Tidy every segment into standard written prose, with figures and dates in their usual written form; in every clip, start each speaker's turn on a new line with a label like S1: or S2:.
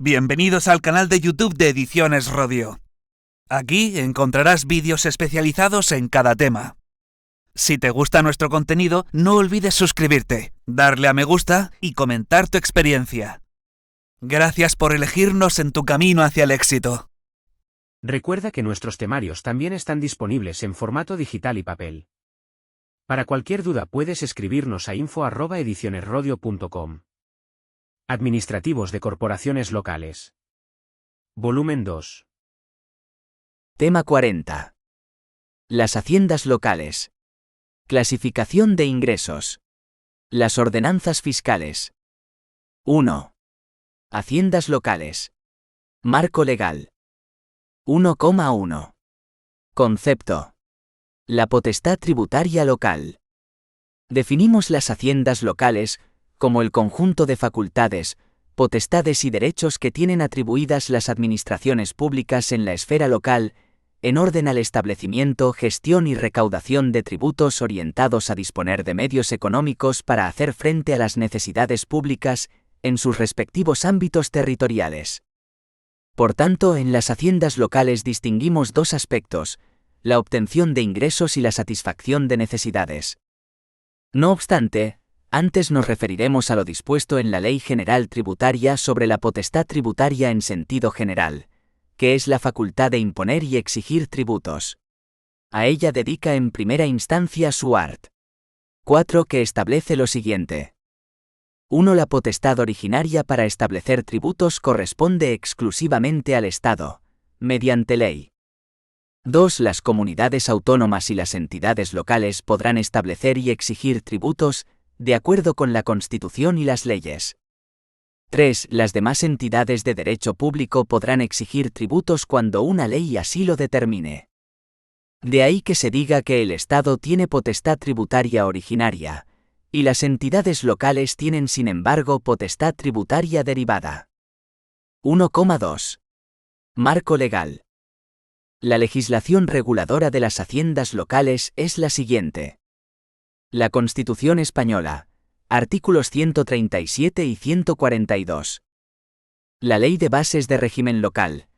S1: Bienvenidos al canal de YouTube de Ediciones Rodio. Aquí encontrarás vídeos especializados en cada tema. Si te gusta nuestro contenido, no olvides suscribirte, darle a me gusta y comentar tu experiencia. Gracias por elegirnos en tu camino hacia el éxito.
S2: Recuerda que nuestros temarios también están disponibles en formato digital y papel. Para cualquier duda puedes escribirnos a info@edicionesrodio.com. Administrativos de corporaciones locales. Volumen 2.
S3: Tema 40. Las haciendas locales. Clasificación de ingresos. Las ordenanzas fiscales. 1. Haciendas locales. Marco legal. 1,1. Concepto. La potestad tributaria local. Definimos las haciendas locales como el conjunto de facultades, potestades y derechos que tienen atribuidas las administraciones públicas en la esfera local, en orden al establecimiento, gestión y recaudación de tributos orientados a disponer de medios económicos para hacer frente a las necesidades públicas en sus respectivos ámbitos territoriales. Por tanto, en las haciendas locales distinguimos dos aspectos: la obtención de ingresos y la satisfacción de necesidades. No obstante, antes nos referiremos a lo dispuesto en la Ley General Tributaria sobre la potestad tributaria en sentido general, que es la facultad de imponer y exigir tributos. A ella dedica en primera instancia su art. 4, que establece lo siguiente. 1. La potestad originaria para establecer tributos corresponde exclusivamente al Estado, mediante ley. 2. Las comunidades autónomas y las entidades locales podrán establecer y exigir tributos de acuerdo con la Constitución y las leyes. 3. Las demás entidades de derecho público podrán exigir tributos cuando una ley así lo determine. De ahí que se diga que el Estado tiene potestad tributaria originaria, y las entidades locales tienen sin embargo potestad tributaria derivada. 1,2. Marco legal. La legislación reguladora de las haciendas locales es la siguiente. La Constitución Española, artículos 137 y 142. La Ley de Bases de Régimen Local,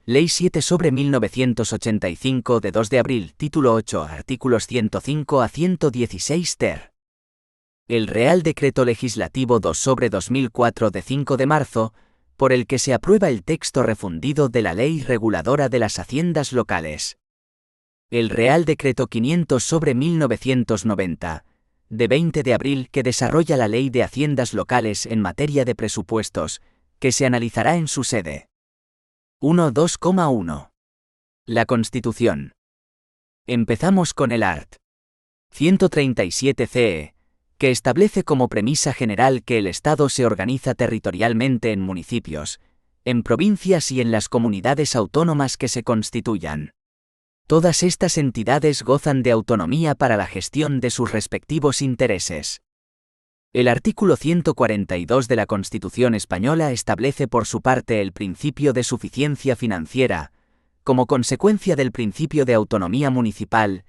S3: Ley 7/1985 de 2 de abril, título 8, artículos 105 a 116 ter. El Real Decreto Legislativo 2/2004 de 5 de marzo, por el que se aprueba el texto refundido de la Ley Reguladora de las Haciendas Locales. El Real Decreto 500/1990, de 20 de abril, que desarrolla la Ley de Haciendas Locales en materia de presupuestos, que se analizará en su sede. 1.2,1. La Constitución. Empezamos con el art. 137 CE, que establece como premisa general que el Estado se organiza territorialmente en municipios, en provincias y en las comunidades autónomas que se constituyan. Todas estas entidades gozan de autonomía para la gestión de sus respectivos intereses. El artículo 142 de la Constitución española establece por su parte el principio de suficiencia financiera, como consecuencia del principio de autonomía municipal,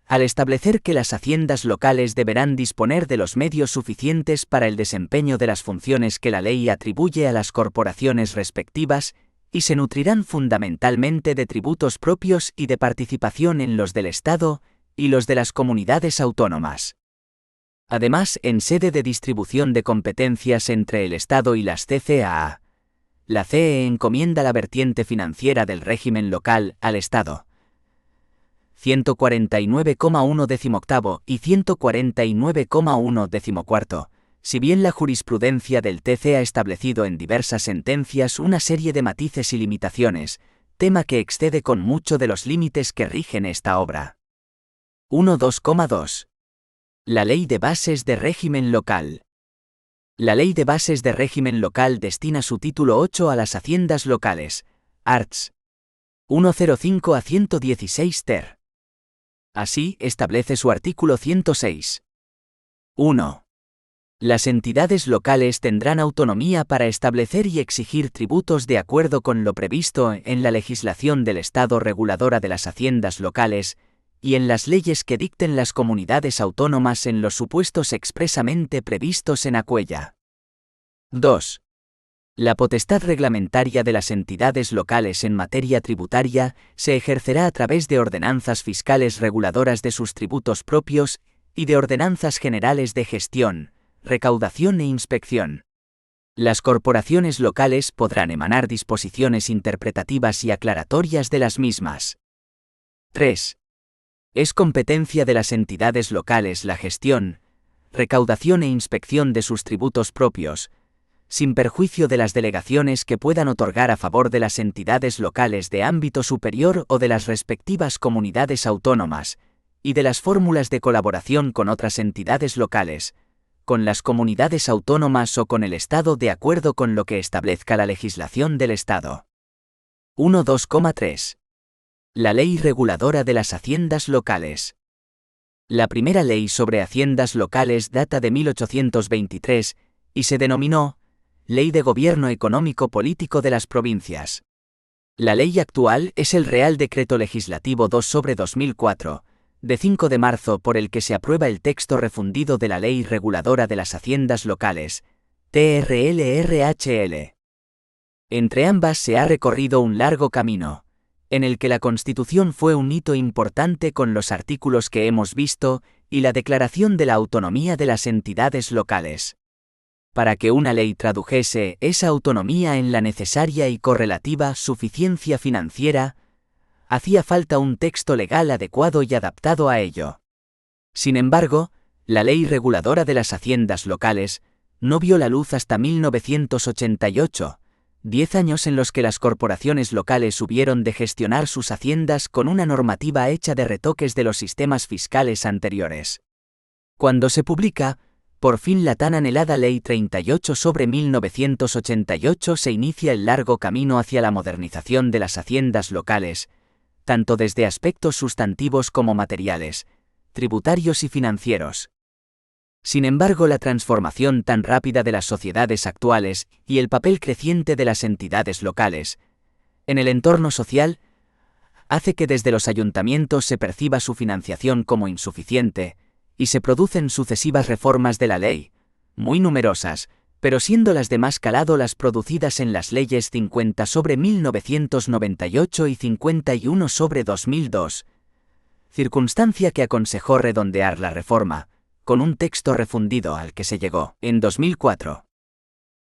S3: al establecer que las haciendas locales deberán disponer de los medios suficientes para el desempeño de las funciones que la ley atribuye a las corporaciones respectivas, y se nutrirán fundamentalmente de tributos propios y de participación en los del Estado y los de las comunidades autónomas. Además, en sede de distribución de competencias entre el Estado y las CCAA, la CE encomienda la vertiente financiera del régimen local al Estado. 149,1 18 y 149,1 14. Si bien la jurisprudencia del TC ha establecido en diversas sentencias una serie de matices y limitaciones, tema que excede con mucho de los límites que rigen esta obra. 1.2,2. La Ley de Bases de Régimen Local. La Ley de Bases de Régimen Local destina su título 8 a las haciendas locales, arts. 105 a 116 ter. Así, establece su artículo 106. 1. Las entidades locales tendrán autonomía para establecer y exigir tributos de acuerdo con lo previsto en la legislación del Estado reguladora de las haciendas locales y en las leyes que dicten las comunidades autónomas en los supuestos expresamente previstos en aquella. 2. La potestad reglamentaria de las entidades locales en materia tributaria se ejercerá a través de ordenanzas fiscales reguladoras de sus tributos propios y de ordenanzas generales de gestión, recaudación e inspección. Las corporaciones locales podrán emanar disposiciones interpretativas y aclaratorias de las mismas. 3. Es competencia de las entidades locales la gestión, recaudación e inspección de sus tributos propios, sin perjuicio de las delegaciones que puedan otorgar a favor de las entidades locales de ámbito superior o de las respectivas comunidades autónomas, y de las fórmulas de colaboración con otras entidades locales, con las comunidades autónomas o con el Estado de acuerdo con lo que establezca la legislación del Estado. 1.2.3. La Ley Reguladora de las Haciendas Locales. La primera ley sobre haciendas locales data de 1823 y se denominó Ley de Gobierno Económico Político de las Provincias. La ley actual es el Real Decreto Legislativo 2/2004, de 5 de marzo por el que se aprueba el texto refundido de la Ley Reguladora de las Haciendas Locales, TRLRHL. Entre ambas se ha recorrido un largo camino, en el que la Constitución fue un hito importante con los artículos que hemos visto y la declaración de la autonomía de las entidades locales. Para que una ley tradujese esa autonomía en la necesaria y correlativa suficiencia financiera, hacía falta un texto legal adecuado y adaptado a ello. Sin embargo, la Ley Reguladora de las Haciendas Locales no vio la luz hasta 1988, 10 años en los que las corporaciones locales hubieron de gestionar sus haciendas con una normativa hecha de retoques de los sistemas fiscales anteriores. Cuando se publica, por fin la tan anhelada Ley 38/1988 se inicia el largo camino hacia la modernización de las haciendas locales, tanto desde aspectos sustantivos como materiales, tributarios y financieros. Sin embargo, la transformación tan rápida de las sociedades actuales y el papel creciente de las entidades locales en el entorno social hace que desde los ayuntamientos se perciba su financiación como insuficiente, y se producen sucesivas reformas de la ley, muy numerosas, pero siendo las de más calado las producidas en las leyes 50/1998 y 51/2002, circunstancia que aconsejó redondear la reforma, con un texto refundido al que se llegó en 2004.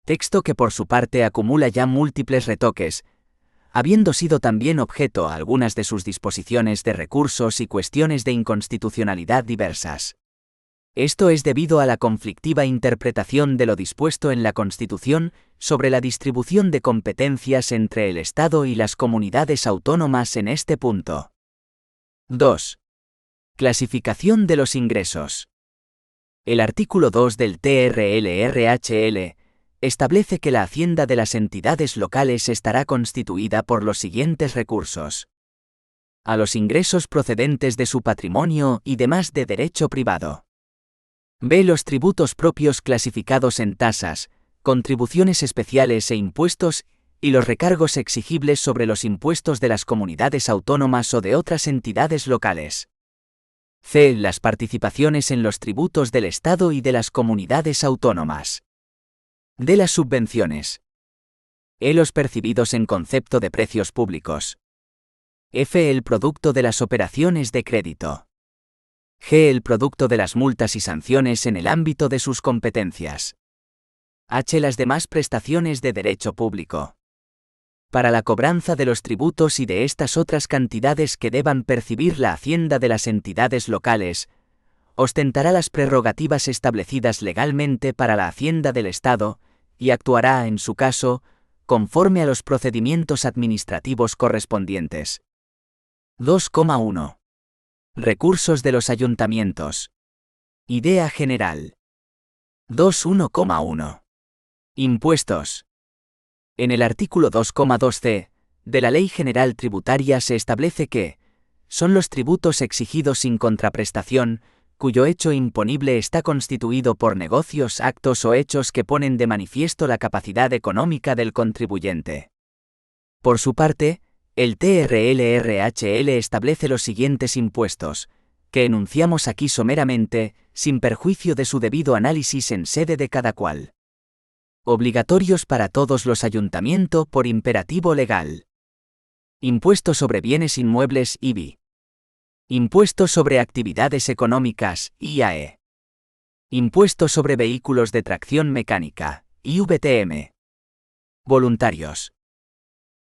S3: Texto que por su parte acumula ya múltiples retoques, habiendo sido también objeto a algunas de sus disposiciones de recursos y cuestiones de inconstitucionalidad diversas. Esto es debido a la conflictiva interpretación de lo dispuesto en la Constitución sobre la distribución de competencias entre el Estado y las comunidades autónomas en este punto. 2. Clasificación de los ingresos. El artículo 2 del TRLRHL establece que la hacienda de las entidades locales estará constituida por los siguientes recursos: a los ingresos procedentes de su patrimonio y demás de derecho privado. B. Los tributos propios clasificados en tasas, contribuciones especiales e impuestos, y los recargos exigibles sobre los impuestos de las comunidades autónomas o de otras entidades locales. C. Las participaciones en los tributos del Estado y de las comunidades autónomas. D. Las subvenciones. E. Los percibidos en concepto de precios públicos. F. El producto de las operaciones de crédito. G. El producto de las multas y sanciones en el ámbito de sus competencias. H. Las demás prestaciones de derecho público. Para la cobranza de los tributos y de estas otras cantidades que deban percibir la hacienda de las entidades locales, ostentará las prerrogativas establecidas legalmente para la hacienda del Estado, y actuará, en su caso, conforme a los procedimientos administrativos correspondientes. 2,1. Recursos de los ayuntamientos. Idea general. 2.1,1. Impuestos. En el artículo 2,2c de la Ley General Tributaria se establece que son los tributos exigidos sin contraprestación, cuyo hecho imponible está constituido por negocios, actos o hechos que ponen de manifiesto la capacidad económica del contribuyente. Por su parte, el TRLRHL establece los siguientes impuestos, que enunciamos aquí someramente, sin perjuicio de su debido análisis en sede de cada cual. Obligatorios para todos los ayuntamientos por imperativo legal. Impuesto sobre bienes inmuebles IBI. Impuesto sobre actividades económicas IAE. Impuesto sobre vehículos de tracción mecánica IVTM. Voluntarios.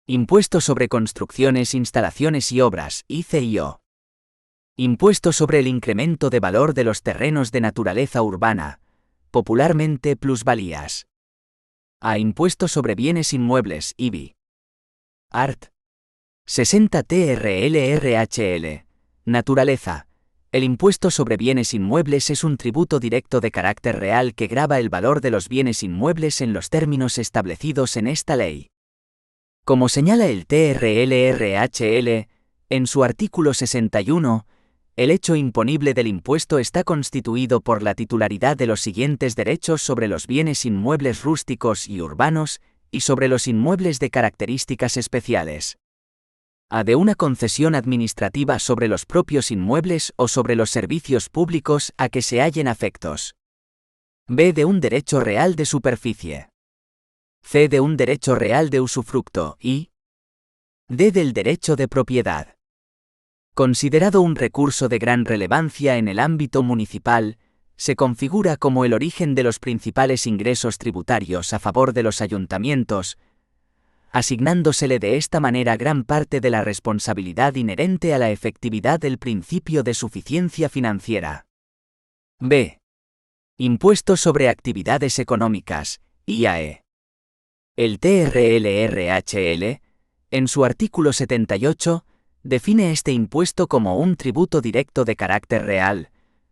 S3: Impuesto sobre construcciones, instalaciones y obras ICIO. Impuesto sobre el incremento de valor de los terrenos de naturaleza urbana, popularmente plusvalías. A impuesto sobre bienes inmuebles IBI. Art. 60 TRLRHL. Naturaleza. El impuesto sobre bienes inmuebles es un tributo directo de carácter real que grava el valor de los bienes inmuebles en los términos establecidos en esta ley. Como señala el TRLRHL, en su artículo 61, el hecho imponible del impuesto está constituido por la titularidad de los siguientes derechos sobre los bienes inmuebles rústicos y urbanos, y sobre los inmuebles de características especiales. A. De una concesión administrativa sobre los propios inmuebles o sobre los servicios públicos a que se hallen afectos. B. De un derecho real de superficie. C. De un derecho real de usufructo y D. Del derecho de propiedad. Considerado un recurso de gran relevancia en el ámbito municipal, se configura como el origen de los principales ingresos tributarios a favor de los ayuntamientos, asignándosele de esta manera gran parte de la responsabilidad inherente a la efectividad del principio de suficiencia financiera. B. Impuesto sobre actividades económicas, IAE. El TRLRHL, en su artículo 78, define este impuesto como un tributo directo de carácter real,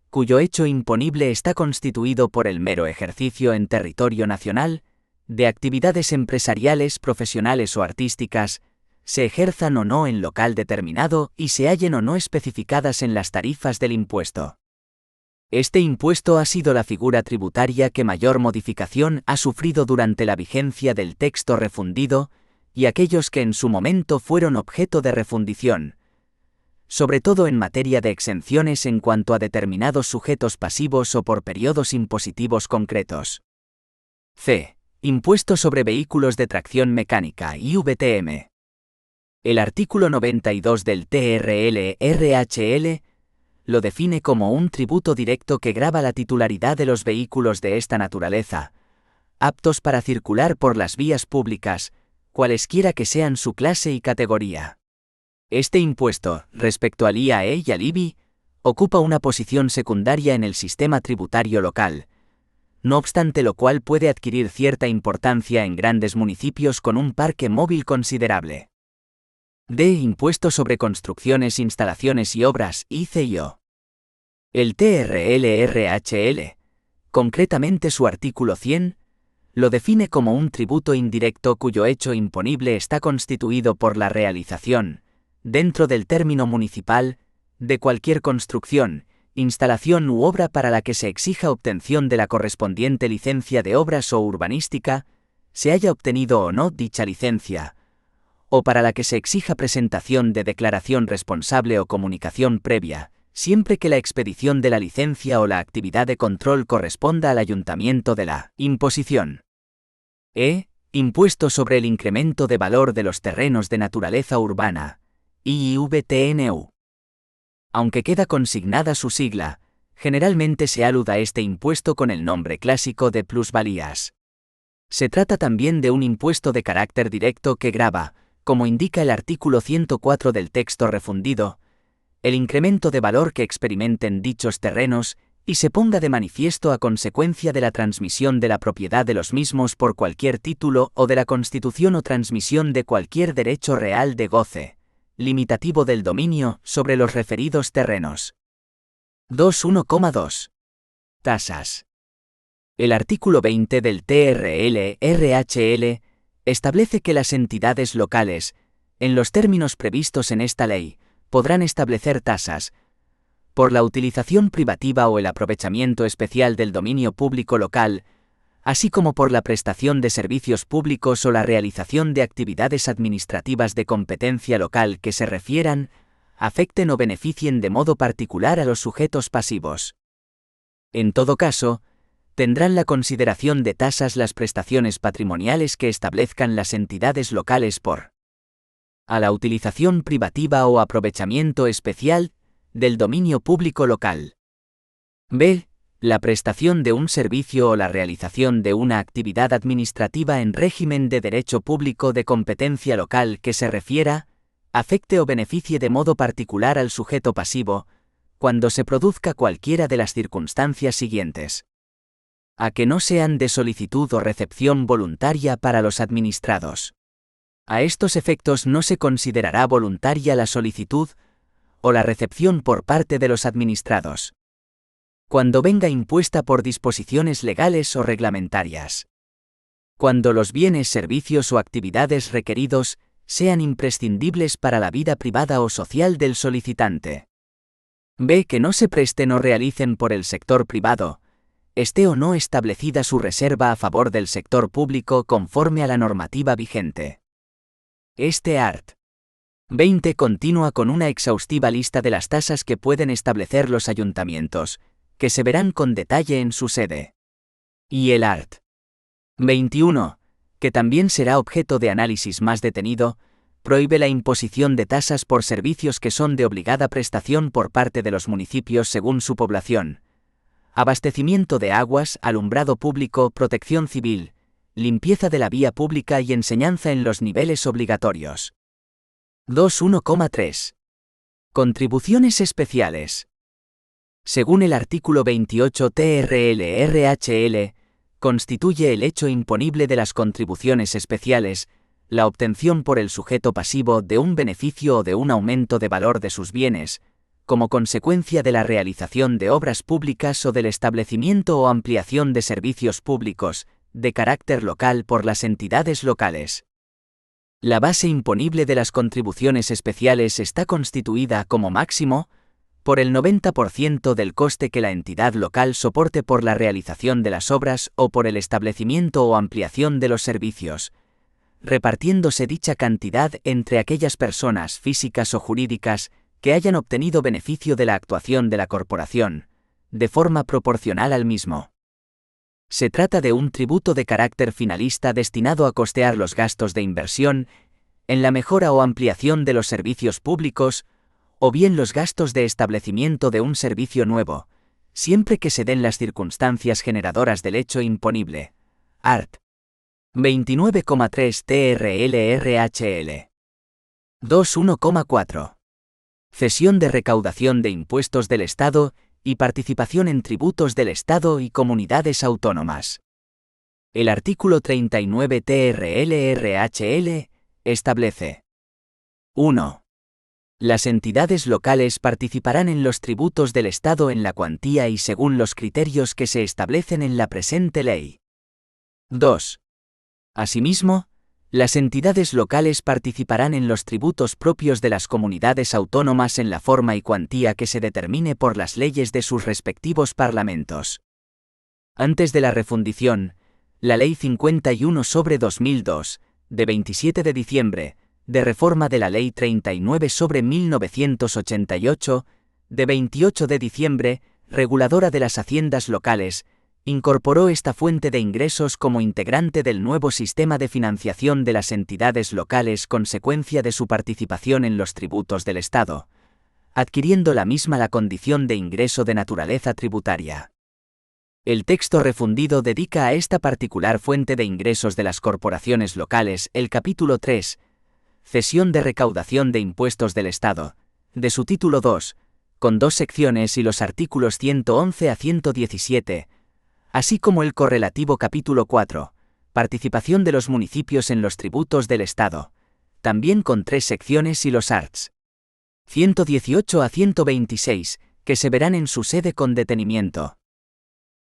S3: cuyo hecho imponible está constituido por el mero ejercicio en territorio nacional de actividades empresariales, profesionales o artísticas, se ejerzan o no en local determinado y se hallen o no especificadas en las tarifas del impuesto. Este impuesto ha sido la figura tributaria que mayor modificación ha sufrido durante la vigencia del texto refundido y aquellos que en su momento fueron objeto de refundición, sobre todo en materia de exenciones en cuanto a determinados sujetos pasivos o por periodos impositivos concretos. C. Impuesto sobre vehículos de tracción mecánica IVTM. El artículo 92 del TRLRHL lo define como un tributo directo que grava la titularidad de los vehículos de esta naturaleza, aptos para circular por las vías públicas, cualesquiera que sean su clase y categoría. Este impuesto, respecto al IAE y al IBI, ocupa una posición secundaria en el sistema tributario local, no obstante lo cual puede adquirir cierta importancia en grandes municipios con un parque móvil considerable. D. Impuesto sobre construcciones, instalaciones y obras, ICIO. El TRLRHL, concretamente su artículo 100, lo define como un tributo indirecto cuyo hecho imponible está constituido por la realización, dentro del término municipal, de cualquier construcción, instalación u obra para la que se exija obtención de la correspondiente licencia de obras o urbanística, se haya obtenido o no dicha licencia, o para la que se exija presentación de declaración responsable o comunicación previa, siempre que la expedición de la licencia o la actividad de control corresponda al ayuntamiento de la imposición. E. Impuesto sobre el incremento de valor de los terrenos de naturaleza urbana, IVTNU. Aunque queda consignada su sigla, generalmente se aluda a este impuesto con el nombre clásico de plusvalías. Se trata también de un impuesto de carácter directo que grava, como indica el artículo 104 del texto refundido, el incremento de valor que experimenten dichos terrenos y se ponga de manifiesto a consecuencia de la transmisión de la propiedad de los mismos por cualquier título o de la constitución o transmisión de cualquier derecho real de goce, limitativo del dominio sobre los referidos terrenos. 2.1,2. Tasas. El artículo 20 del TRLRHL establece que las entidades locales, en los términos previstos en esta ley, podrán establecer tasas por la utilización privativa o el aprovechamiento especial del dominio público local, así como por la prestación de servicios públicos o la realización de actividades administrativas de competencia local que se refieran, afecten o beneficien de modo particular a los sujetos pasivos. En todo caso, tendrán la consideración de tasas las prestaciones patrimoniales que establezcan las entidades locales por a la utilización privativa o aprovechamiento especial del dominio público local. B. La prestación de un servicio o la realización de una actividad administrativa en régimen de derecho público de competencia local que se refiera, afecte o beneficie de modo particular al sujeto pasivo, cuando se produzca cualquiera de las circunstancias siguientes. A que no sean de solicitud o recepción voluntaria para los administrados. A estos efectos no se considerará voluntaria la solicitud o la recepción por parte de los administrados. Cuando venga impuesta por disposiciones legales o reglamentarias. Cuando los bienes, servicios o actividades requeridos sean imprescindibles para la vida privada o social del solicitante. B. Que no se presten o realicen por el sector privado, esté o no establecida su reserva a favor del sector público conforme a la normativa vigente. Este art. 20 continúa con una exhaustiva lista de las tasas que pueden establecer los ayuntamientos, que se verán con detalle en su sede. Y el art. 21, que también será objeto de análisis más detenido, prohíbe la imposición de tasas por servicios que son de obligada prestación por parte de los municipios según su población. Abastecimiento de aguas, alumbrado público, protección civil, limpieza de la vía pública y enseñanza en los niveles obligatorios. 2.1,3. Contribuciones especiales. Según el artículo 28 TRL-RHL, constituye el hecho imponible de las contribuciones especiales, la obtención por el sujeto pasivo de un beneficio o de un aumento de valor de sus bienes, como consecuencia de la realización de obras públicas o del establecimiento o ampliación de servicios públicos, de carácter local por las entidades locales. La base imponible de las contribuciones especiales está constituida como máximo por el 90% del coste que la entidad local soporte por la realización de las obras o por el establecimiento o ampliación de los servicios, repartiéndose dicha cantidad entre aquellas personas físicas o jurídicas que hayan obtenido beneficio de la actuación de la corporación, de forma proporcional al mismo. Se trata de un tributo de carácter finalista destinado a costear los gastos de inversión en la mejora o ampliación de los servicios públicos, o bien los gastos de establecimiento de un servicio nuevo, siempre que se den las circunstancias generadoras del hecho imponible. Art. 29,3 TRL-RHL. 2.1,4. Cesión de recaudación de impuestos del Estado y participación en tributos del Estado y comunidades autónomas. El artículo 39 TRL-RHL establece: 1. Las entidades locales participarán en los tributos del Estado en la cuantía y según los criterios que se establecen en la presente ley. 2. Asimismo, las entidades locales participarán en los tributos propios de las comunidades autónomas en la forma y cuantía que se determine por las leyes de sus respectivos parlamentos. Antes de la refundición, la Ley 51/2002, de 27 de diciembre, de reforma de la Ley 39/1988, de 28 de diciembre, reguladora de las haciendas locales, incorporó esta fuente de ingresos como integrante del nuevo sistema de financiación de las entidades locales consecuencia de su participación en los tributos del Estado, adquiriendo la misma la condición de ingreso de naturaleza tributaria. El texto refundido dedica a esta particular fuente de ingresos de las corporaciones locales el capítulo 3, Cesión de recaudación de impuestos del Estado, de su título 2, con 2 secciones y los artículos 111 a 117, así como el correlativo capítulo 4, Participación de los municipios en los tributos del Estado, también con 3 secciones y los arts. 118 a 126, que se verán en su sede con detenimiento.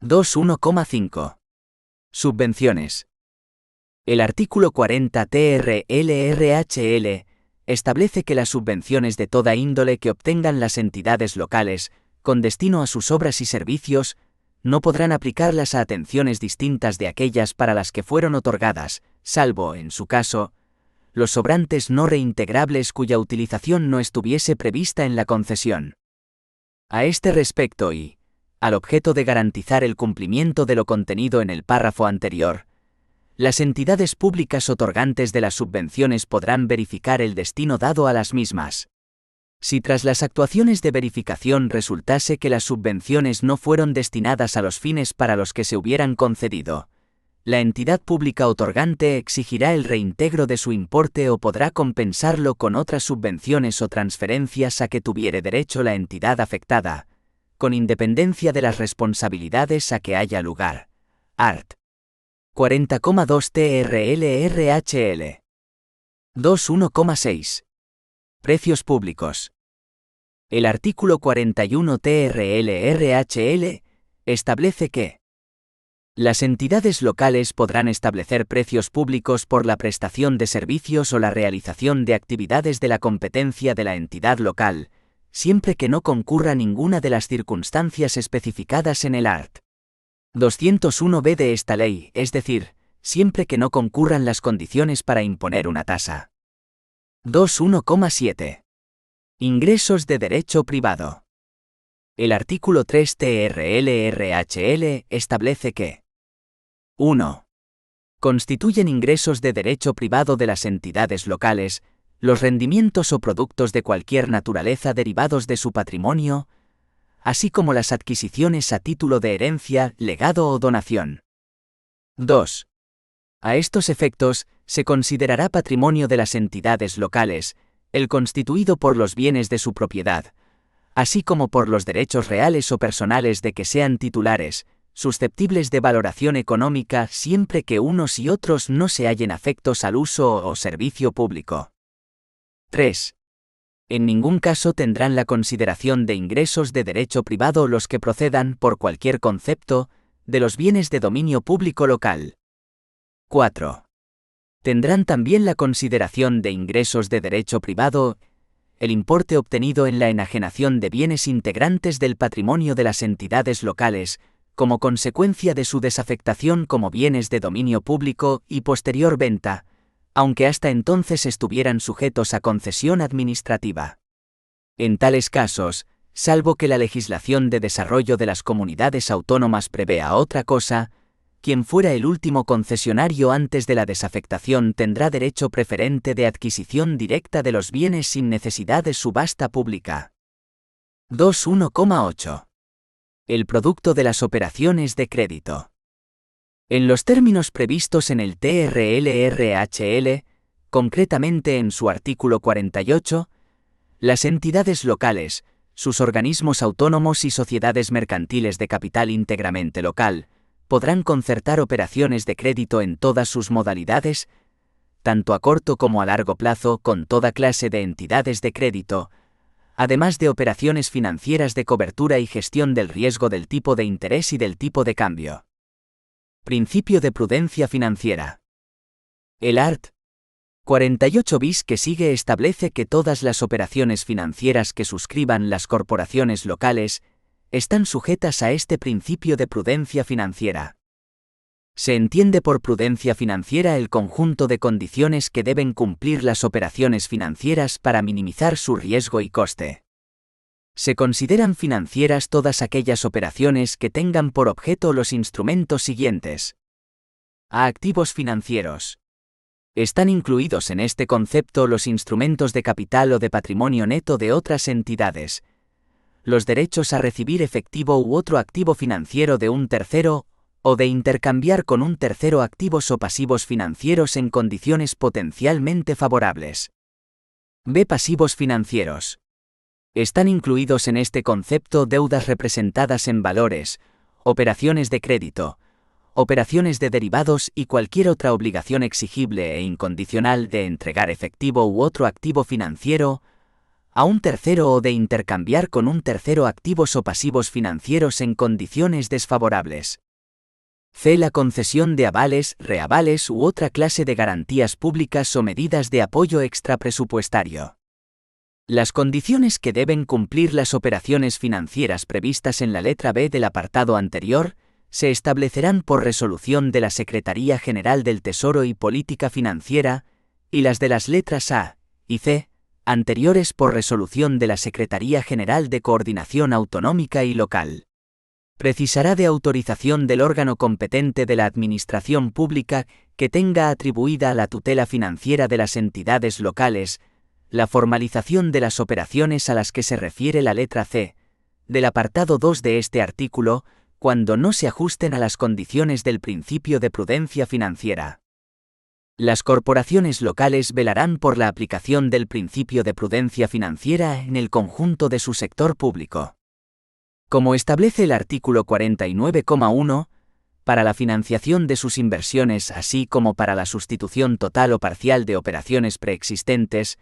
S3: 2.1,5. Subvenciones. El artículo 40 TRL-RHL establece que las subvenciones de toda índole que obtengan las entidades locales, con destino a sus obras y servicios, no podrán aplicarlas a atenciones distintas de aquellas para las que fueron otorgadas, salvo, en su caso, los sobrantes no reintegrables cuya utilización no estuviese prevista en la concesión. A este respecto y, Al objeto de garantizar el cumplimiento de lo contenido en el párrafo anterior, las entidades públicas otorgantes de las subvenciones podrán verificar el destino dado a las mismas. Si tras las actuaciones de verificación resultase que las subvenciones no fueron destinadas a los fines para los que se hubieran concedido, la entidad pública otorgante exigirá el reintegro de su importe o podrá compensarlo con otras subvenciones o transferencias a que tuviere derecho la entidad afectada, con independencia de las responsabilidades a que haya lugar. Art. 40,2 TRLRHL. 2.1,6. Precios públicos. El artículo 41 TRLRHL establece que las entidades locales podrán establecer precios públicos por la prestación de servicios o la realización de actividades de la competencia de la entidad local, siempre que no concurra ninguna de las circunstancias especificadas en el art. 201b de esta ley, es decir, siempre que no concurran las condiciones para imponer una tasa. 2.1,7. Ingresos de derecho privado. El artículo 3 TRLRHL establece que 1. Constituyen ingresos de derecho privado de las entidades locales los rendimientos o productos de cualquier naturaleza derivados de su patrimonio, así como las adquisiciones a título de herencia, legado o donación. 2. A estos efectos, se considerará patrimonio de las entidades locales, el constituido por los bienes de su propiedad, así como por los derechos reales o personales de que sean titulares, susceptibles de valoración económica siempre que unos y otros no se hallen afectos al uso o servicio público. 3. En ningún caso tendrán la consideración de ingresos de derecho privado los que procedan, por cualquier concepto, de los bienes de dominio público local. 4. Tendrán también la consideración de ingresos de derecho privado el importe obtenido en la enajenación de bienes integrantes del patrimonio de las entidades locales, como consecuencia de su desafectación como bienes de dominio público y posterior venta, aunque hasta entonces estuvieran sujetos a concesión administrativa. En tales casos, salvo que la legislación de desarrollo de las comunidades autónomas prevea otra cosa, quien fuera el último concesionario antes de la desafectación tendrá derecho preferente de adquisición directa de los bienes sin necesidad de subasta pública. 2.1,8. El producto de las operaciones de crédito. En los términos previstos en el TRLRHL, concretamente en su artículo 48, las entidades locales, sus organismos autónomos y sociedades mercantiles de capital íntegramente local, podrán concertar operaciones de crédito en todas sus modalidades, tanto a corto como a largo plazo con toda clase de entidades de crédito, además de operaciones financieras de cobertura y gestión del riesgo del tipo de interés y del tipo de cambio. Principio de prudencia financiera. El art. 48 bis que sigue establece que todas las operaciones financieras que suscriban las corporaciones locales están sujetas a este principio de prudencia financiera. Se entiende por prudencia financiera el conjunto de condiciones que deben cumplir las operaciones financieras para minimizar su riesgo y coste. Se consideran financieras todas aquellas operaciones que tengan por objeto los instrumentos siguientes. A activos financieros. Están incluidos en este concepto los instrumentos de capital o de patrimonio neto de otras entidades, los derechos a recibir efectivo u otro activo financiero de un tercero, o de intercambiar con un tercero activos o pasivos financieros en condiciones potencialmente favorables. B. Pasivos financieros. Están incluidos en este concepto deudas representadas en valores, operaciones de crédito, operaciones de derivados y cualquier otra obligación exigible e incondicional de entregar efectivo u otro activo financiero a un tercero o de intercambiar con un tercero activos o pasivos financieros en condiciones desfavorables. C. La concesión de avales, reavales u otra clase de garantías públicas o medidas de apoyo extrapresupuestario. Las condiciones que deben cumplir las operaciones financieras previstas en la letra B del apartado anterior se establecerán por resolución de la Secretaría General del Tesoro y Política Financiera, y las de las letras A y C, anteriores por resolución de la Secretaría General de Coordinación Autonómica y Local. Precisará de autorización del órgano competente de la Administración Pública que tenga atribuida la tutela financiera de las entidades locales, la formalización de las operaciones a las que se refiere la letra C del apartado 2 de este artículo, cuando no se ajusten a las condiciones del principio de prudencia financiera. Las corporaciones locales velarán por la aplicación del principio de prudencia financiera en el conjunto de su sector público. Como establece el artículo 49,1, para la financiación de sus inversiones así como para la sustitución total o parcial de operaciones preexistentes,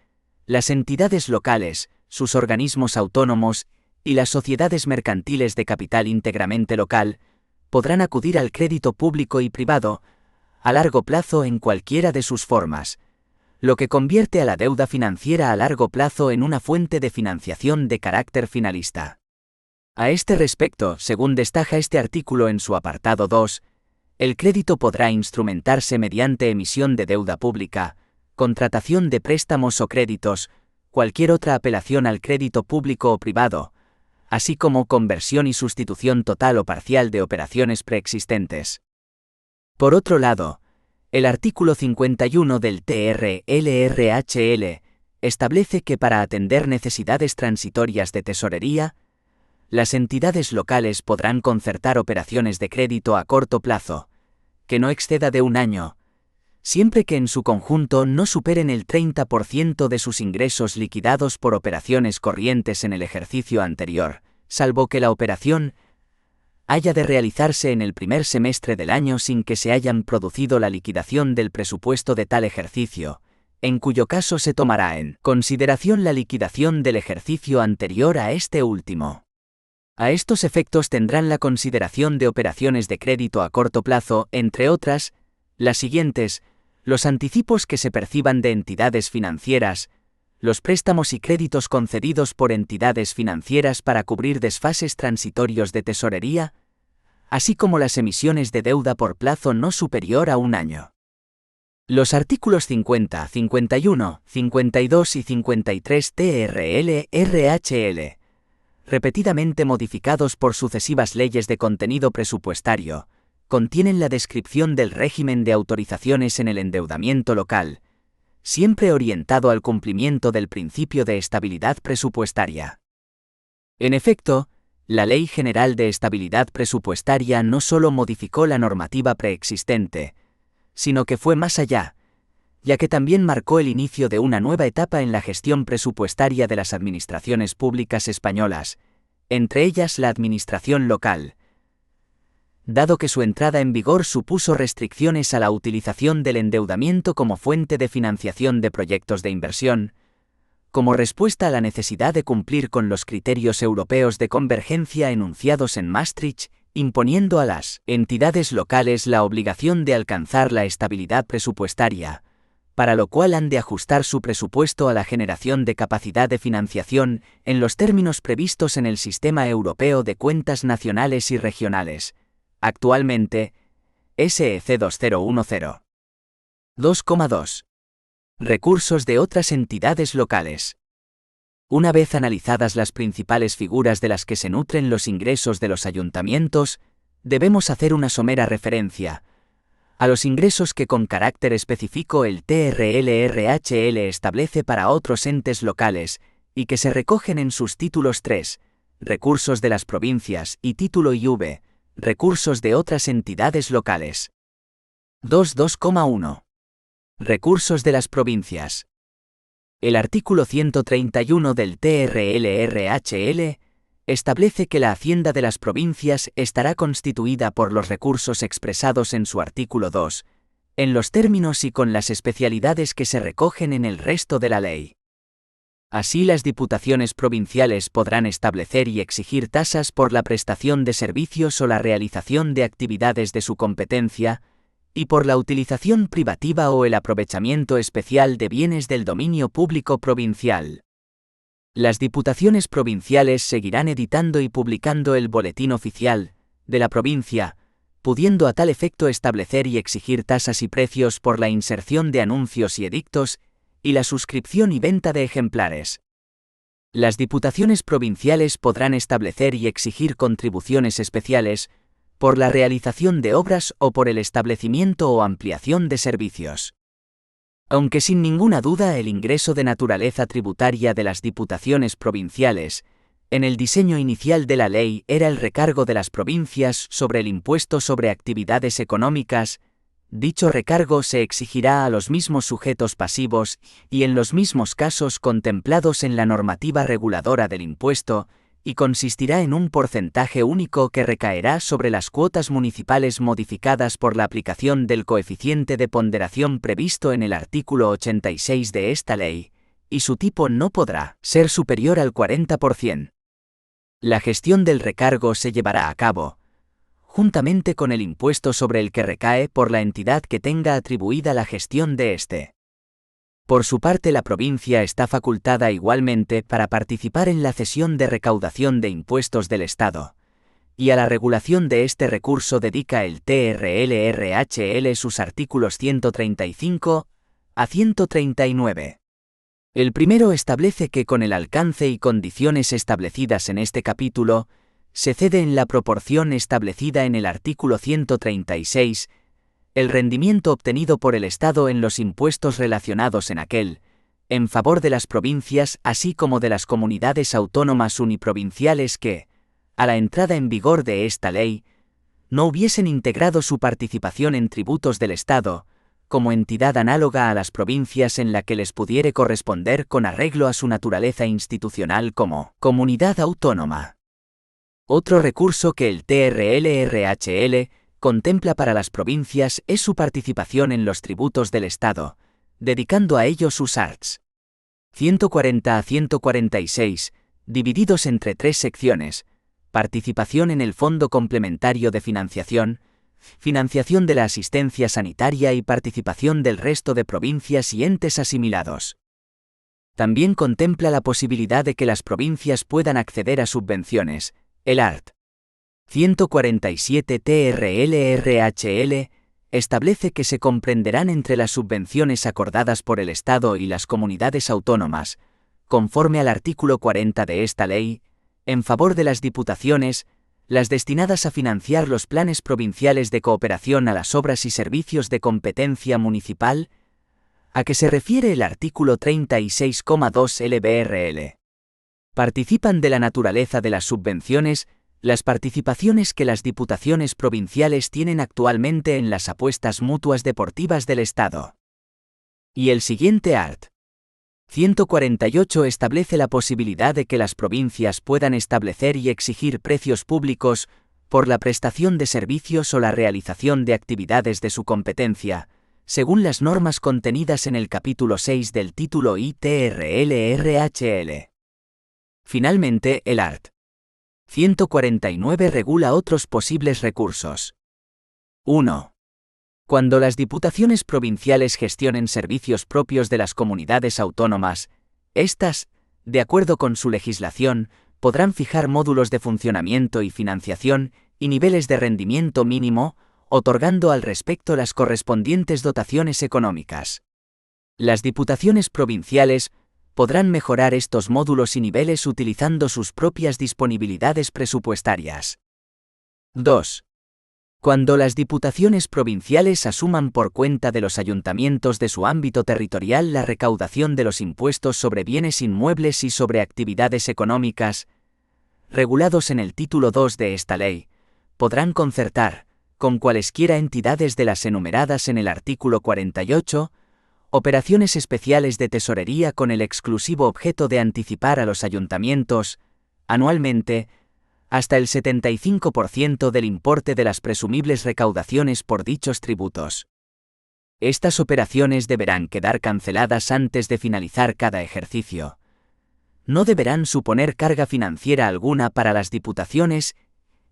S3: las entidades locales, sus organismos autónomos y las sociedades mercantiles de capital íntegramente local podrán acudir al crédito público y privado a largo plazo en cualquiera de sus formas, lo que convierte a la deuda financiera a largo plazo en una fuente de financiación de carácter finalista. A este respecto, según destaca este artículo en su apartado 2, el crédito podrá instrumentarse mediante emisión de deuda pública, contratación de préstamos o créditos, cualquier otra apelación al crédito público o privado, así como conversión y sustitución total o parcial de operaciones preexistentes. Por otro lado, el artículo 51 del TRLRHL establece que para atender necesidades transitorias de tesorería, las entidades locales podrán concertar operaciones de crédito a corto plazo, que no exceda de un año, siempre que en su conjunto no superen el 30% de sus ingresos liquidados por operaciones corrientes en el ejercicio anterior, salvo que la operación haya de realizarse en el primer semestre del año sin que se hayan producido la liquidación del presupuesto de tal ejercicio, en cuyo caso se tomará en consideración la liquidación del ejercicio anterior a este último. A estos efectos tendrán la consideración de operaciones de crédito a corto plazo, entre otras, las siguientes: los anticipos que se perciban de entidades financieras, los préstamos y créditos concedidos por entidades financieras para cubrir desfases transitorios de tesorería, así como las emisiones de deuda por plazo no superior a un año. Los artículos 50, 51, 52 y 53 TRL-RHL, repetidamente modificados por sucesivas leyes de contenido presupuestario, contienen la descripción del régimen de autorizaciones en el endeudamiento local, siempre orientado al cumplimiento del principio de estabilidad presupuestaria. En efecto, la Ley General de Estabilidad Presupuestaria no solo modificó la normativa preexistente, sino que fue más allá, ya que también marcó el inicio de una nueva etapa en la gestión presupuestaria de las administraciones públicas españolas, entre ellas la administración local, dado que su entrada en vigor supuso restricciones a la utilización del endeudamiento como fuente de financiación de proyectos de inversión, como respuesta a la necesidad de cumplir con los criterios europeos de convergencia enunciados en Maastricht, imponiendo a las entidades locales la obligación de alcanzar la estabilidad presupuestaria, para lo cual han de ajustar su presupuesto a la generación de capacidad de financiación en los términos previstos en el Sistema Europeo de Cuentas Nacionales y Regionales, actualmente, SEC 2010. 2,2. Recursos de otras entidades locales. Una vez analizadas las principales figuras de las que se nutren los ingresos de los ayuntamientos, debemos hacer una somera referencia a los ingresos que con carácter específico el TRLRHL establece para otros entes locales y que se recogen en sus títulos 3, recursos de las provincias, y título IV, recursos de otras entidades locales. 2.2,1. Recursos de las provincias. El artículo 131 del TRLRHL establece que la hacienda de las provincias estará constituida por los recursos expresados en su artículo 2, en los términos y con las especialidades que se recogen en el resto de la ley. Así, las diputaciones provinciales podrán establecer y exigir tasas por la prestación de servicios o la realización de actividades de su competencia, y por la utilización privativa o el aprovechamiento especial de bienes del dominio público provincial. Las diputaciones provinciales seguirán editando y publicando el Boletín Oficial de la provincia, pudiendo a tal efecto establecer y exigir tasas y precios por la inserción de anuncios y edictos, y la suscripción y venta de ejemplares. Las diputaciones provinciales podrán establecer y exigir contribuciones especiales por la realización de obras o por el establecimiento o ampliación de servicios. Aunque sin ninguna duda el ingreso de naturaleza tributaria de las diputaciones provinciales, en el diseño inicial de la ley era el recargo de las provincias sobre el impuesto sobre actividades económicas, dicho recargo se exigirá a los mismos sujetos pasivos y en los mismos casos contemplados en la normativa reguladora del impuesto, y consistirá en un porcentaje único que recaerá sobre las cuotas municipales modificadas por la aplicación del coeficiente de ponderación previsto en el artículo 86 de esta ley, y su tipo no podrá ser superior al 40%. La gestión del recargo se llevará a cabo, juntamente con el impuesto sobre el que recae por la entidad que tenga atribuida la gestión de este. Por su parte, la provincia está facultada igualmente para participar en la cesión de recaudación de impuestos del Estado, y a la regulación de este recurso dedica el TRLRHL sus artículos 135 a 139. El primero establece que con el alcance y condiciones establecidas en este capítulo, se cede en la proporción establecida en el artículo 136, el rendimiento obtenido por el Estado en los impuestos relacionados en aquel, en favor de las provincias así como de las comunidades autónomas uniprovinciales que, a la entrada en vigor de esta ley, no hubiesen integrado su participación en tributos del Estado, como entidad análoga a las provincias en la que les pudiere corresponder con arreglo a su naturaleza institucional como comunidad autónoma. Otro recurso que el TRLRHL contempla para las provincias es su participación en los tributos del Estado, dedicando a ello sus arts. 140 a 146, divididos entre tres secciones: participación en el Fondo Complementario de Financiación, financiación de la asistencia sanitaria y participación del resto de provincias y entes asimilados. También contempla la posibilidad de que las provincias puedan acceder a subvenciones. El art. 147 TRLRHL establece que se comprenderán entre las subvenciones acordadas por el Estado y las comunidades autónomas, conforme al artículo 40 de esta ley, en favor de las diputaciones, las destinadas a financiar los planes provinciales de cooperación a las obras y servicios de competencia municipal, a que se refiere el artículo 36,2 LBRL. Participan de la naturaleza de las subvenciones las participaciones que las diputaciones provinciales tienen actualmente en las apuestas mutuas deportivas del Estado. Y el siguiente art. 148 establece la posibilidad de que las provincias puedan establecer y exigir precios públicos por la prestación de servicios o la realización de actividades de su competencia, según las normas contenidas en el capítulo 6 del título ITRLRHL. Finalmente, el art. 149 regula otros posibles recursos. 1. Cuando las diputaciones provinciales gestionen servicios propios de las comunidades autónomas, éstas, de acuerdo con su legislación, podrán fijar módulos de funcionamiento y financiación y niveles de rendimiento mínimo, otorgando al respecto las correspondientes dotaciones económicas. Las diputaciones provinciales podrán mejorar estos módulos y niveles utilizando sus propias disponibilidades presupuestarias. 2. Cuando las diputaciones provinciales asuman por cuenta de los ayuntamientos de su ámbito territorial la recaudación de los impuestos sobre bienes inmuebles y sobre actividades económicas, regulados en el título 2 de esta ley, podrán concertar, con cualesquiera entidades de las enumeradas en el artículo 48, operaciones especiales de tesorería con el exclusivo objeto de anticipar a los ayuntamientos, anualmente, hasta el 75% del importe de las presumibles recaudaciones por dichos tributos. Estas operaciones deberán quedar canceladas antes de finalizar cada ejercicio. No deberán suponer carga financiera alguna para las diputaciones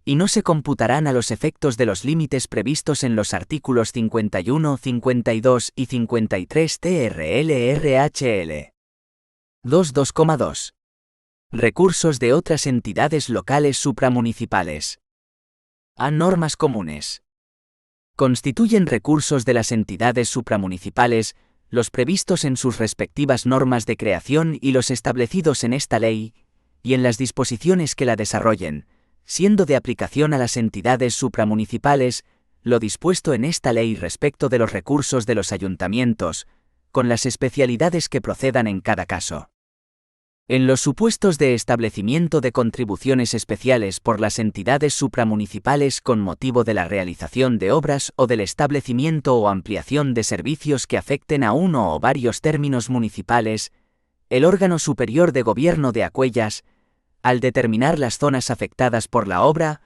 S3: y no se computarán a los efectos de los límites previstos en los artículos 51, 52 y 53 TRLRHL. 2.2,2. Recursos de otras entidades locales supramunicipales. A normas comunes. Constituyen recursos de las entidades supramunicipales los previstos en sus respectivas normas de creación y los establecidos en esta ley, y en las disposiciones que la desarrollen, siendo de aplicación a las entidades supramunicipales, lo dispuesto en esta ley respecto de los recursos de los ayuntamientos, con las especialidades que procedan en cada caso. En los supuestos de establecimiento de contribuciones especiales por las entidades supramunicipales con motivo de la realización de obras o del establecimiento o ampliación de servicios que afecten a uno o varios términos municipales, el órgano superior de gobierno de aquellas, al determinar las zonas afectadas por la obra,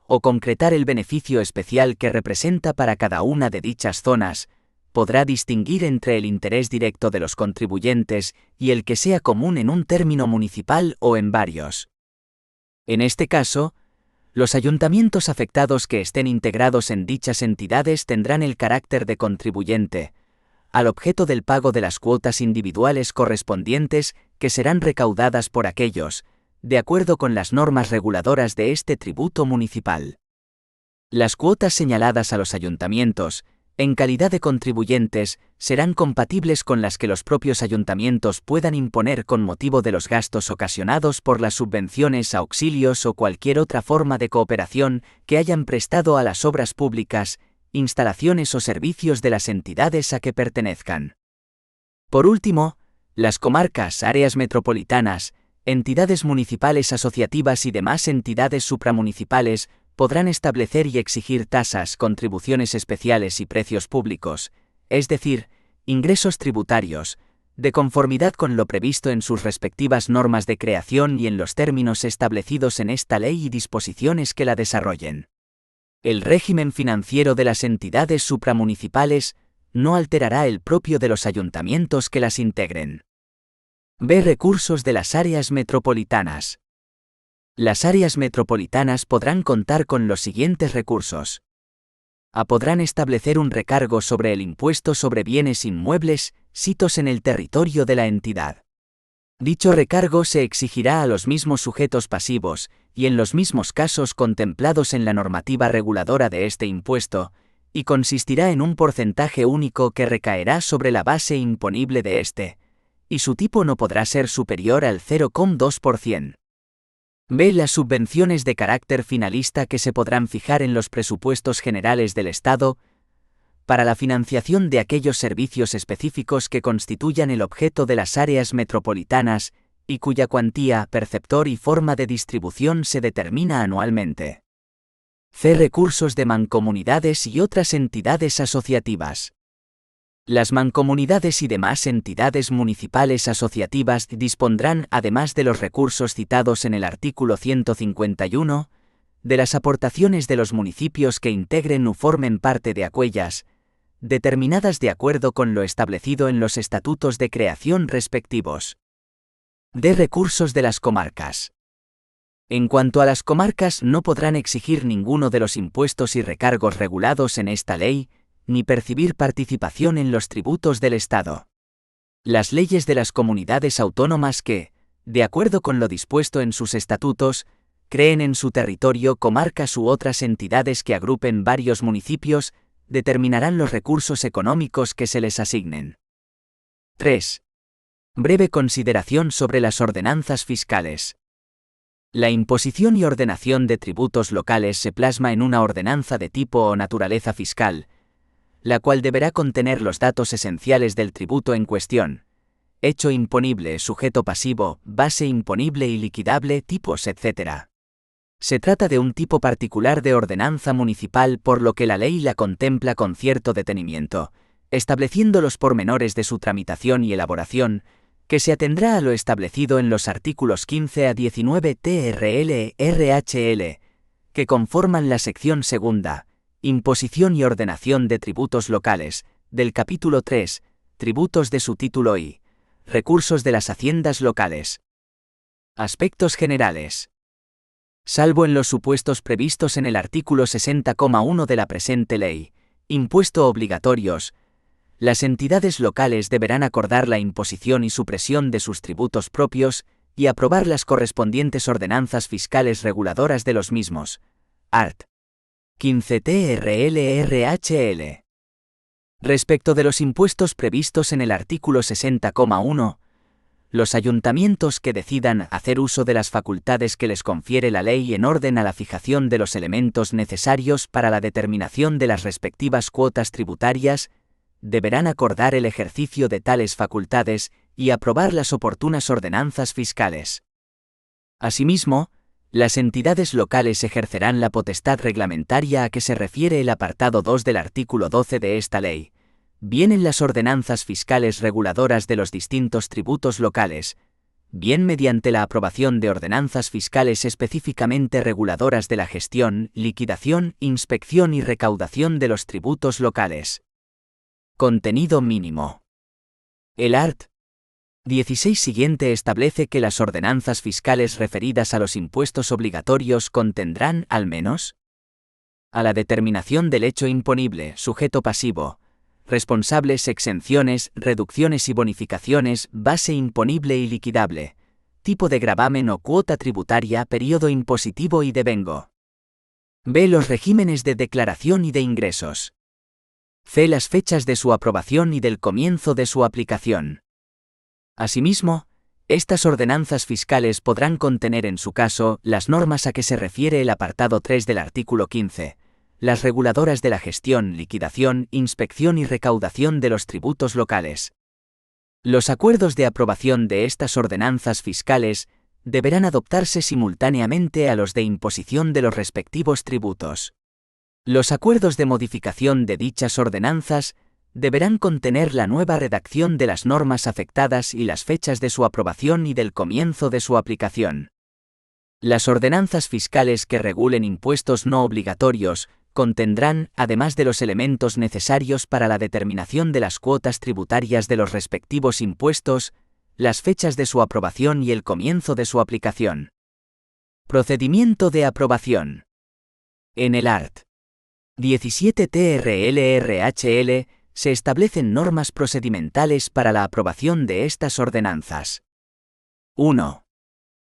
S3: o concretar el beneficio especial que representa para cada una de dichas zonas, podrá distinguir entre el interés directo de los contribuyentes y el que sea común en un término municipal o en varios. En este caso, los ayuntamientos afectados que estén integrados en dichas entidades tendrán el carácter de contribuyente, al objeto del pago de las cuotas individuales correspondientes que serán recaudadas por aquellos, de acuerdo con las normas reguladoras de este tributo municipal. Las cuotas señaladas a los ayuntamientos, en calidad de contribuyentes, serán compatibles con las que los propios ayuntamientos puedan imponer con motivo de los gastos ocasionados por las subvenciones, auxilios o cualquier otra forma de cooperación que hayan prestado a las obras públicas, instalaciones o servicios de las entidades a que pertenezcan. Por último, las comarcas, áreas metropolitanas, entidades municipales asociativas y demás entidades supramunicipales podrán establecer y exigir tasas, contribuciones especiales y precios públicos, es decir, ingresos tributarios, de conformidad con lo previsto en sus respectivas normas de creación y en los términos establecidos en esta ley y disposiciones que la desarrollen. El régimen financiero de las entidades supramunicipales no alterará el propio de los ayuntamientos que las integren. B. Recursos de las áreas metropolitanas. Las áreas metropolitanas podrán contar con los siguientes recursos. A. Podrán establecer un recargo sobre el impuesto sobre bienes inmuebles, sitos en el territorio de la entidad. Dicho recargo se exigirá a los mismos sujetos pasivos, y en los mismos casos contemplados en la normativa reguladora de este impuesto, y consistirá en un porcentaje único que recaerá sobre la base imponible de este, y su tipo no podrá ser superior al 0,2%. B. Las subvenciones de carácter finalista que se podrán fijar en los presupuestos generales del Estado, para la financiación de aquellos servicios específicos que constituyan el objeto de las áreas metropolitanas, y cuya cuantía, perceptor y forma de distribución se determina anualmente. C. Recursos de mancomunidades y otras entidades asociativas. Las mancomunidades y demás entidades municipales asociativas dispondrán, además de los recursos citados en el artículo 151, de las aportaciones de los municipios que integren u formen parte de aquellas, determinadas de acuerdo con lo establecido en los estatutos de creación respectivos. D. Recursos de las comarcas. En cuanto a las comarcas, no podrán exigir ninguno de los impuestos y recargos regulados en esta ley, ni percibir participación en los tributos del Estado. Las leyes de las comunidades autónomas que, de acuerdo con lo dispuesto en sus estatutos, creen en su territorio comarcas u otras entidades que agrupen varios municipios, determinarán los recursos económicos que se les asignen. 3. Breve consideración sobre las ordenanzas fiscales. La imposición y ordenación de tributos locales se plasma en una ordenanza de tipo o naturaleza fiscal, la cual deberá contener los datos esenciales del tributo en cuestión: hecho imponible, sujeto pasivo, base imponible y liquidable, tipos, etc. Se trata de un tipo particular de ordenanza municipal, por lo que la ley la contempla con cierto detenimiento, estableciendo los pormenores de su tramitación y elaboración, que se atendrá a lo establecido en los artículos 15 a 19 TRL-RHL, que conforman la sección segunda, Imposición y ordenación de tributos locales, del capítulo 3, Tributos de su título I, Recursos de las haciendas locales. Aspectos generales. Salvo en los supuestos previstos en el artículo 60,1 de la presente ley, impuesto obligatorios, las entidades locales deberán acordar la imposición y supresión de sus tributos propios y aprobar las correspondientes ordenanzas fiscales reguladoras de los mismos. Art. 15 TRL-RHL. Respecto de los impuestos previstos en el artículo 60,1, los ayuntamientos que decidan hacer uso de las facultades que les confiere la ley en orden a la fijación de los elementos necesarios para la determinación de las respectivas cuotas tributarias, deberán acordar el ejercicio de tales facultades y aprobar las oportunas ordenanzas fiscales. Asimismo, las entidades locales ejercerán la potestad reglamentaria a que se refiere el apartado 2 del artículo 12 de esta ley, bien en las ordenanzas fiscales reguladoras de los distintos tributos locales, bien mediante la aprobación de ordenanzas fiscales específicamente reguladoras de la gestión, liquidación, inspección y recaudación de los tributos locales. Contenido mínimo. El art. 16 siguiente establece que las ordenanzas fiscales referidas a los impuestos obligatorios contendrán, al menos, a la determinación del hecho imponible, sujeto pasivo, responsables, exenciones, reducciones y bonificaciones, base imponible y liquidable, tipo de gravamen o cuota tributaria, periodo impositivo y devengo. B. Los regímenes de declaración y de ingresos. C. Las fechas de su aprobación y del comienzo de su aplicación. Asimismo, estas ordenanzas fiscales podrán contener en su caso las normas a que se refiere el apartado 3 del artículo 15, las reguladoras de la gestión, liquidación, inspección y recaudación de los tributos locales. Los acuerdos de aprobación de estas ordenanzas fiscales deberán adoptarse simultáneamente a los de imposición de los respectivos tributos. Los acuerdos de modificación de dichas ordenanzas deberán contener la nueva redacción de las normas afectadas y las fechas de su aprobación y del comienzo de su aplicación. Las ordenanzas fiscales que regulen impuestos no obligatorios contendrán, además de los elementos necesarios para la determinación de las cuotas tributarias de los respectivos impuestos, las fechas de su aprobación y el comienzo de su aplicación. Procedimiento de aprobación. En el art. 17 TRLRHL se establecen normas procedimentales para la aprobación de estas ordenanzas. 1.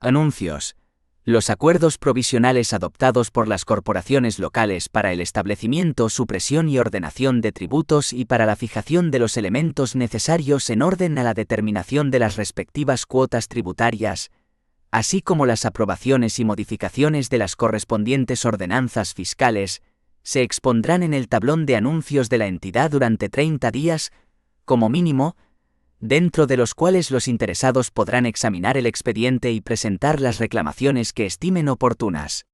S3: Anuncios. Los acuerdos provisionales adoptados por las corporaciones locales para el establecimiento, supresión y ordenación de tributos y para la fijación de los elementos necesarios en orden a la determinación de las respectivas cuotas tributarias, así como las aprobaciones y modificaciones de las correspondientes ordenanzas fiscales, se expondrán en el tablón de anuncios de la entidad durante 30 días, como mínimo, dentro de los cuales los interesados podrán examinar el expediente y presentar las reclamaciones que estimen oportunas.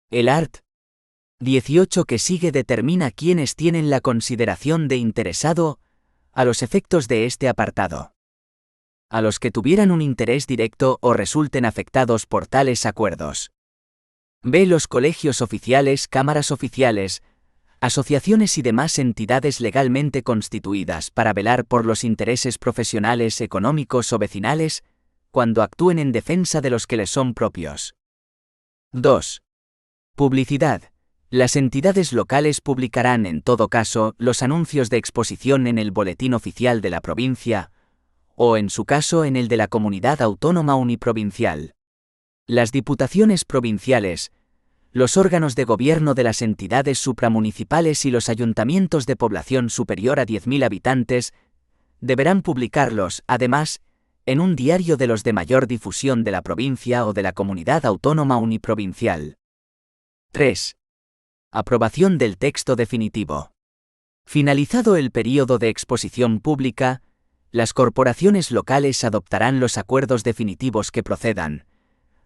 S3: El art. 18 que sigue determina quiénes tienen la consideración de interesado a los efectos de este apartado. A los que tuvieran un interés directo o resulten afectados por tales acuerdos. B. Los colegios oficiales, cámaras oficiales, asociaciones y demás entidades legalmente constituidas para velar por los intereses profesionales, económicos o vecinales, cuando actúen en defensa de los que les son propios. 2. Publicidad. Las entidades locales publicarán en todo caso los anuncios de exposición en el Boletín Oficial de la provincia, o en su caso en el de la comunidad autónoma uniprovincial. Las diputaciones provinciales, los órganos de gobierno de las entidades supramunicipales y los ayuntamientos de población superior a 10.000 habitantes deberán publicarlos, además, en un diario de los de mayor difusión de la provincia o de la comunidad autónoma uniprovincial. 3. Aprobación del texto definitivo. Finalizado el período de exposición pública, las corporaciones locales adoptarán los acuerdos definitivos que procedan,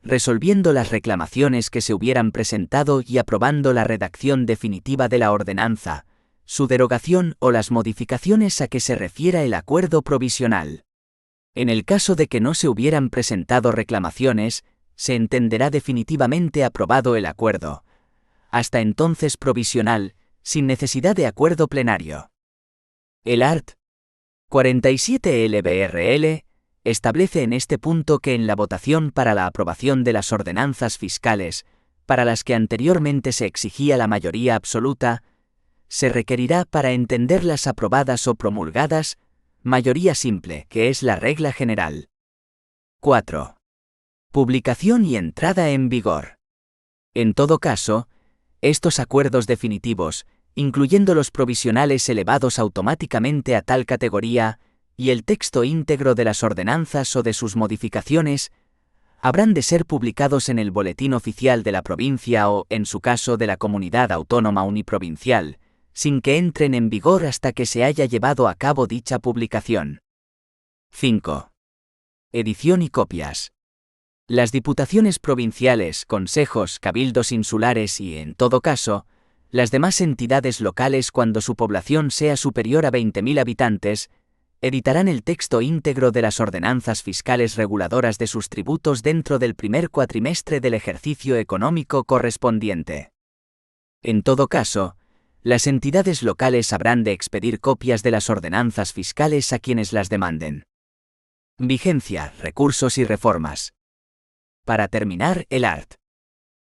S3: resolviendo las reclamaciones que se hubieran presentado y aprobando la redacción definitiva de la ordenanza, su derogación o las modificaciones a que se refiera el acuerdo provisional. En el caso de que no se hubieran presentado reclamaciones, se entenderá definitivamente aprobado el acuerdo, hasta entonces provisional, sin necesidad de acuerdo plenario. El art. 47 LBRL establece en este punto que en la votación para la aprobación de las ordenanzas fiscales, para las que anteriormente se exigía la mayoría absoluta, se requerirá para entenderlas aprobadas o promulgadas, mayoría simple, que es la regla general. 4. Publicación y entrada en vigor. En todo caso, estos acuerdos definitivos, incluyendo los provisionales elevados automáticamente a tal categoría, y el texto íntegro de las ordenanzas o de sus modificaciones, habrán de ser publicados en el Boletín Oficial de la provincia o, en su caso, de la comunidad autónoma uniprovincial, sin que entren en vigor hasta que se haya llevado a cabo dicha publicación. 5. Edición y copias. Las diputaciones provinciales, consejos, cabildos insulares y, en todo caso, las demás entidades locales cuando su población sea superior a 20.000 habitantes, editarán el texto íntegro de las ordenanzas fiscales reguladoras de sus tributos dentro del primer cuatrimestre del ejercicio económico correspondiente. En todo caso, las entidades locales habrán de expedir copias de las ordenanzas fiscales a quienes las demanden. Vigencia, recursos y reformas. Para terminar, el art.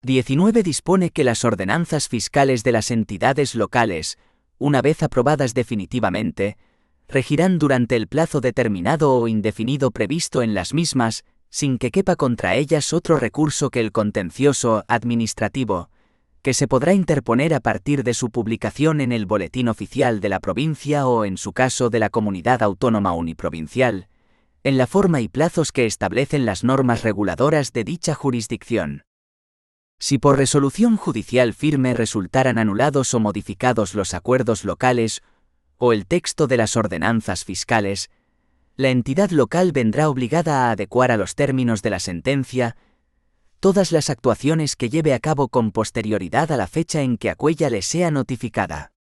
S3: 19 dispone que las ordenanzas fiscales de las entidades locales, una vez aprobadas definitivamente, regirán durante el plazo determinado o indefinido previsto en las mismas, sin que quepa contra ellas otro recurso que el contencioso administrativo, que se podrá interponer a partir de su publicación en el Boletín Oficial de la provincia o, en su caso, de la comunidad autónoma uniprovincial, en la forma y plazos que establecen las normas reguladoras de dicha jurisdicción. Si por resolución judicial firme resultaran anulados o modificados los acuerdos locales o el texto de las ordenanzas fiscales, la entidad local vendrá obligada a adecuar a los términos de la sentencia todas las actuaciones que lleve a cabo con posterioridad a la fecha en que aquella le sea notificada.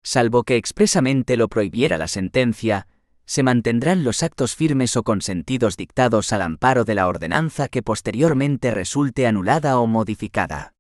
S3: Salvo que expresamente lo prohibiera la sentencia, se mantendrán los actos firmes o consentidos dictados al amparo de la ordenanza que posteriormente resulte anulada o modificada.